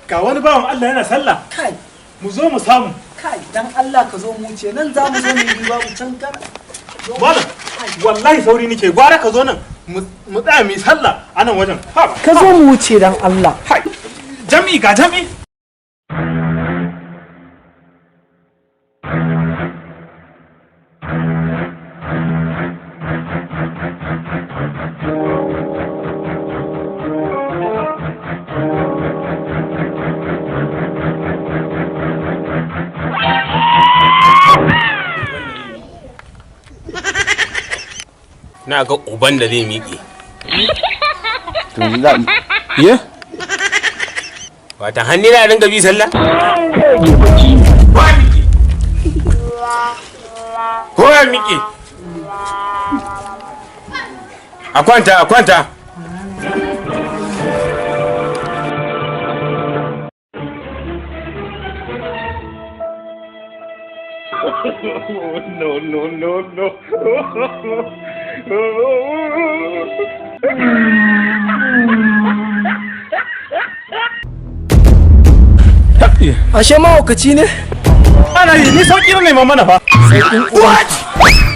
Ga wani bawan Allah yana sallah. Kai. Mu zo mu samu. Kai dan Allah ka zo mu ce nan za mu zo mu yi babu can kana. Malam wallahi sauri nake gwara ka zo nan mu tsaya mu yi sallah a nan wajen. Ka zo mu wuce dan Allah. Jami'i ga jami'i. Na ga uban da zai miƙe. Ye? Wata hannu na ringa bi sallah? Ko ya miƙe? A kwanta, a kwanta. No, no, no, no. Ashe mahaukaci ne? Ana yi ni sauƙi ne mana fa. Sauƙin uwa.